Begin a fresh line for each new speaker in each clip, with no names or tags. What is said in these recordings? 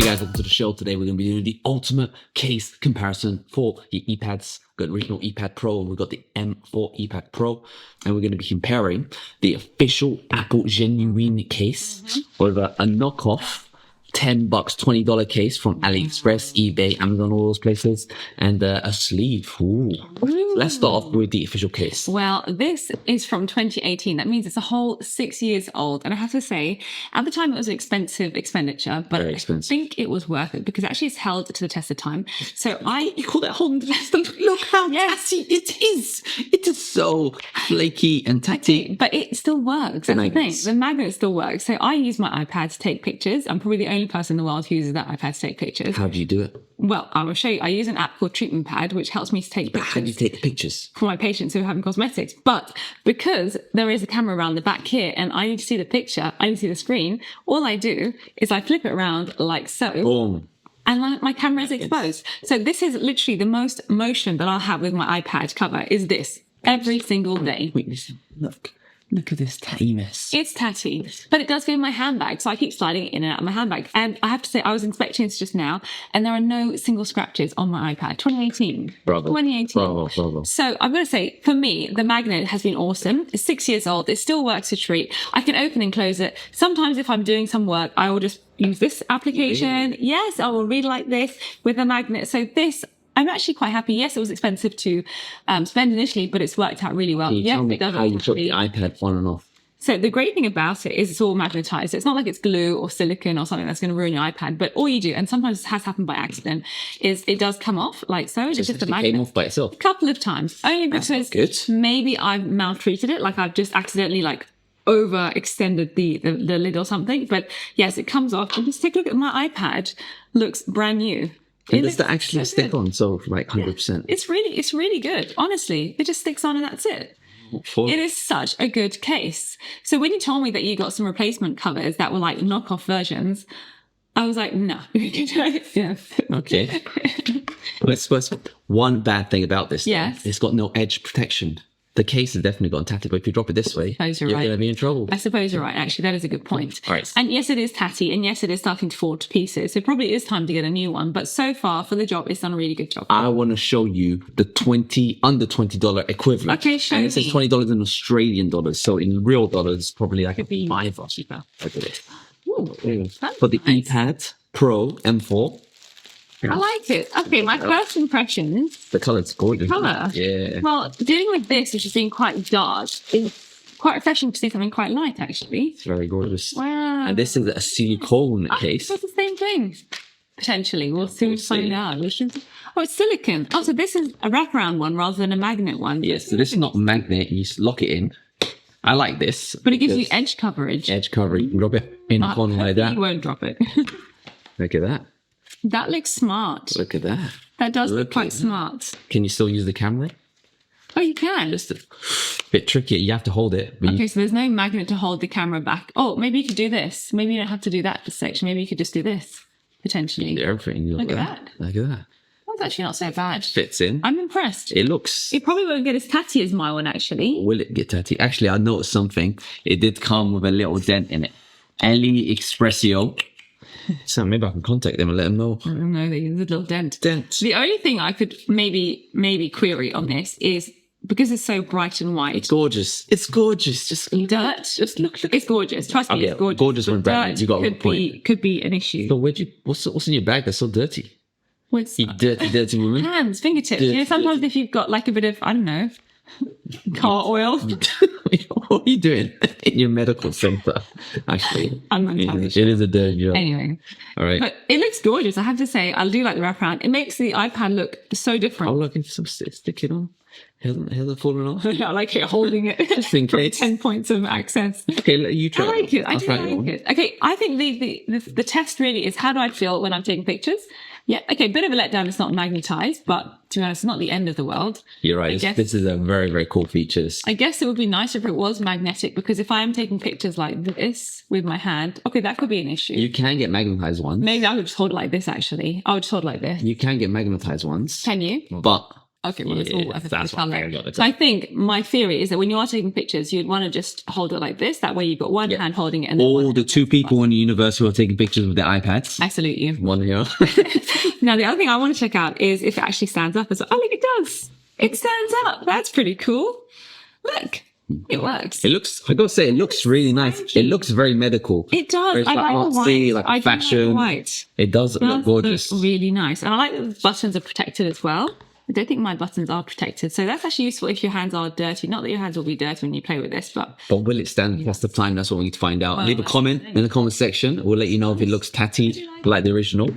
guys, welcome to the show. Today we're going to be doing the ultimate case comparison for your iPads. We've got the original iPad Pro and we've got the M4 iPad Pro. And we're going to be comparing the official Apple genuine case with a knockoff $10, $20 case from AliExpress, eBay, Amazon, all those places, and a sleeve. Ooh. Let's start off with the official case.
Well, this is from 2018. That means it's a whole 6 years old. And I have to say, at the time, it was an expensive expenditure, but I think it was worth it because actually it's held to the test of time. So
You call that holding the test of time? Look how tatty it is. It is so flaky and tatty.
But it still works. That's the thing. The magnet still works. So I use my iPad to take pictures. I'm probably the only person in the world who uses that iPad to take pictures.
How do you do it?
Well, I will show you. I use an app called Treatment Pad, which helps me to take pictures.
How do you take the pictures?
For my patients who are having cosmetics. But because there is a camera around the back here and I need to see the picture, I need to see the screen, all I do is I flip it around like so.
Boom.
And my camera is exposed. So this is literally the most motion that I'll have with my iPad cover is this every single day.
Wait, listen, look at this tattiness.
It's tatty, but it does go in my handbag. So I keep sliding it in and out of my handbag. And I have to say, I was inspecting this just now and there are no single scratches on my iPad. 2018.
Bravo.
2018.
Bravo.
So I'm going to say, for me, the magnet has been awesome. It's 6 years old. It still works a treat. I can open and close it. Sometimes if I'm doing some work, I will just use this application.
Really?
Yes, I will read like this with a magnet. So this, I'm actually quite happy. Yes, it was expensive to spend initially, but it's worked out really well.
Can you tell me how you took the iPad on and off?
So the great thing about it is it's all magnetized. It's not like it's glue or silicone or something that's going to ruin your iPad. But all you do, and sometimes it has happened by accident, is it does come off like so. It's just a magnet.
Came off by itself.
A couple of times. Only because maybe I've maltreated it. Like I've just accidentally overextended the lid or something. But yes, it comes off. And just take a look at my iPad. Looks brand new.
And does that actually stick on? So like 100%.
It's really good. Honestly, it just sticks on and that's it. It is such a good case. So when you told me that you got some replacement covers that were like knockoff versions, I was like, no. Yeah.
Okay. But one bad thing about this,
yes,
it's got no edge protection. The case has definitely gotten tatty, but if you drop it this way, you're going to be in trouble.
I suppose you're right. Actually, that is a good point.
Right.
And yes, it is tatty, and yes, it is starting to fall to pieces. So it probably is time to get a new one. But so far, for the job, it's done a really good job.
I want to show you the under $20 equivalent.
Okay, show me.
And it says $20 in Australian dollars. So in real dollars, probably like
could be
$5 or cheaper. Look at it.
For
the iPad Pro M4.
I like it. Okay, my first impressions.
The colour's gorgeous.
Colour?
Yeah.
Well, dealing with this, which has been quite dark, is quite refreshing to see something quite light, actually.
It's very gorgeous.
Wow.
And this is a silicone case.
It's the same thing. Potentially. We'll soon find out. Oh, it's silicone. Oh, so this is a wraparound one rather than a magnet one.
Yes, so this is not a magnet. You just lock it in. I like this.
But it gives you edge coverage.
Edge coverage. You can drop it in a corner like that.
You won't drop it.
Look at that.
That looks smart.
Look at that.
That does look quite smart.
Can you still use the camera?
Oh, you can.
Just a bit tricky. You have to hold it.
Okay, so there's no magnet to hold the camera back. Oh, maybe you could do this. Maybe you don't have to do that section. Maybe you could just do this, potentially.
Everything.
Look at that.
Look at that.
That's actually not so bad.
Fits in.
I'm impressed.
It looks...
It probably won't get as tatty as my one, actually.
Will it get tatty? Actually, I noticed something. It did come with a little dent in it. AliExpressio. So maybe I can contact them and let them know.
I don't know, there's a little dent.
Dent.
The only thing I could maybe query on this is because it's so bright and white.
It's gorgeous. It's gorgeous. Just
dirt.
Just look.
It's gorgeous. Trust me, it's gorgeous.
Gorgeous when brand. You got a point.
Could be an issue.
So what's in your bag that's so dirty?
What's
you dirty woman?
Hands, fingertips. You know, sometimes if you've got like a bit of, I don't know, car oil.
What are you doing in your medical center? Actually, it is a dirty job.
Anyway,
all right.
But it looks gorgeous. I have to say, I do like the wraparound. It makes the iPad look so different.
Oh, look, it's some stick it on. Hasn't fallen off.
I like it holding it.
Just in case.
10 points of access.
Okay, you try.
I like it. I do like it. Okay, I think the test really is how do I feel when I'm taking pictures? Yeah, okay, bit of a letdown. It's not magnetized, but to be honest, it's not the end of the world.
You're right. This is a very, very cool feature.
I guess it would be nicer if it was magnetic because if I am taking pictures like this with my hand, okay, that could be an issue.
You can get magnetized ones.
Maybe I would just hold it like this, actually. I would just hold it like this.
You can get magnetized ones.
Can you?
But
Okay, well, it's all
Yes,
worth it.
that's what I got it.
So I think my theory is that when you are taking pictures, you'd want to just hold it like this. That way you've got one hand holding it. And
all the two people in the universe who are taking pictures with their iPads.
Absolutely.
One here.
Now, the other thing I want to check out is if it actually stands up as well. Oh, look, it does. It stands up. That's pretty cool. Look, it works.
It looks, I gotta say, it looks really nice. It looks very medical.
It does.
It's
I
like
like the
artsy,
white.
like
I do
fashion.
like the white.
It does look gorgeous.
Look really nice. And I like that the buttons are protected as well. I don't think my buttons are protected. So that's actually useful if your hands are dirty. Not that your hands will be dirty when you play with this, but
will it stand the test of time? That's what we need to find out.
Well,
Leave a comment in the comment section. We'll let you know if it looks tatty like the original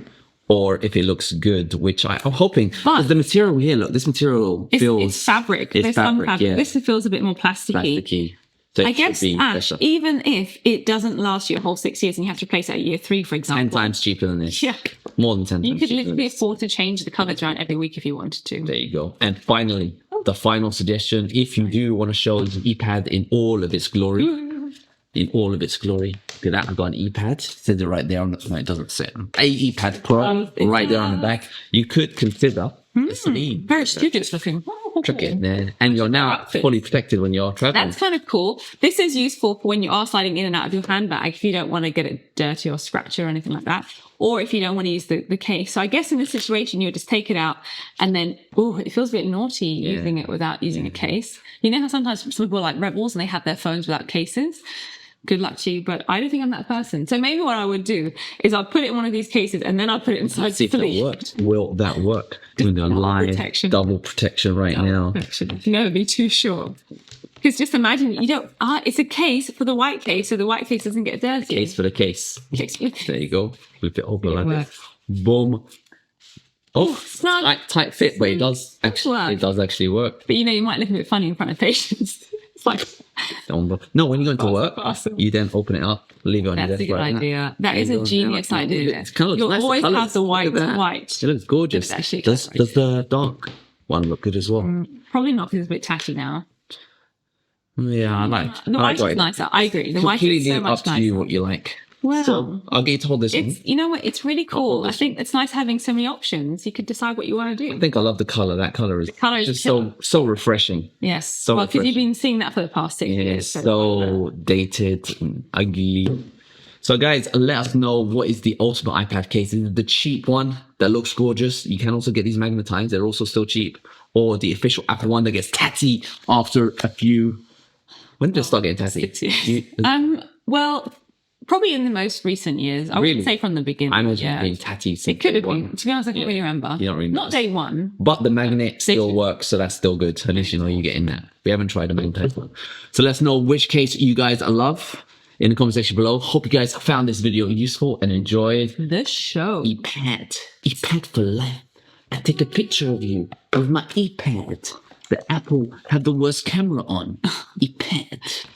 or if it looks good, which I'm hoping. Because the material here, look, this material feels...
It's fabric.
It's fabric, yeah.
This feels a bit more plasticky.
So
I guess, Ash, even if it doesn't last you a whole 6 years and you have to replace it at year 3, for example.
10 times cheaper than this.
Yeah.
More than 10 times.
You could literally afford to change the colours around every week if you wanted to.
There you go. And finally, the final suggestion, if you do want to show the iPad in all of its glory, look at that, I've got an iPad. It says it right there on the, no, it doesn't say it. A iPad Pro, right there on the back. You could consider the sleeve.
Very studious looking.
Chuck it in there. And you're now fully protected when you're traveling.
That's kind of cool. This is useful for when you are sliding in and out of your handbag, if you don't want to get it dirty or scratchy or anything like that. Or if you don't want to use the case. So I guess in this situation, you would just take it out and then, it feels a bit naughty using it without using a case. You know how sometimes some people are like rebels and they have their phones without cases? Good luck to you, but I don't think I'm that person. So maybe what I would do is I'll put it in one of these cases and then I'll put it inside.
Let's see if that worked. Will that work? Doing the live double protection right now.
You can never be too sure. Because just imagine, it's a case for the white case, so the white case doesn't get dirty.
Case for the case. There you go. Flip it over like this. Boom. Oh,
snug.
Tight fit, but it does actually work.
But you might look a bit funny in front of patients. It's like...
No, when you go into work, you then open it up, leave it on your desk.
That's a good idea. That is a genius idea.
It kind of looks nice.
You'll always have the white.
It looks gorgeous. Does the dark one look good as well?
Probably not, because it's a bit tacky now.
Yeah, I like
the white is nicer. I agree. The white is so much nicer.
Up to you what you like.
Well,
so I'll get you to hold this one.
You know what? It's really cool. I think it's nice having so many options. You could decide what you want to do.
I think I love the color. That color is just so refreshing.
Yes.
So
well, because you've been seeing that for the past 6 years.
So dated and ugly. So guys, let us know what is the ultimate iPad case. Is it the cheap one that looks gorgeous? You can also get these magnetized. They're also still cheap. Or the official Apple one that gets tatty after a few... When did it start getting tatty?
6 years. Well... Probably in the most recent years. I wouldn't say from the beginning.
I imagine being tatty.
It could have been. To be honest, I can't really remember.
You don't really
Not day one.
But the magnet still works, so that's still good. At least you know you're getting that. We haven't tried a magnetized one. So let us know which case you guys love in the comment section below. Hope you guys found this video useful and enjoyed
the show.
iPad for life. I take a picture of you with my iPad. The Apple had the worst camera on. iPad.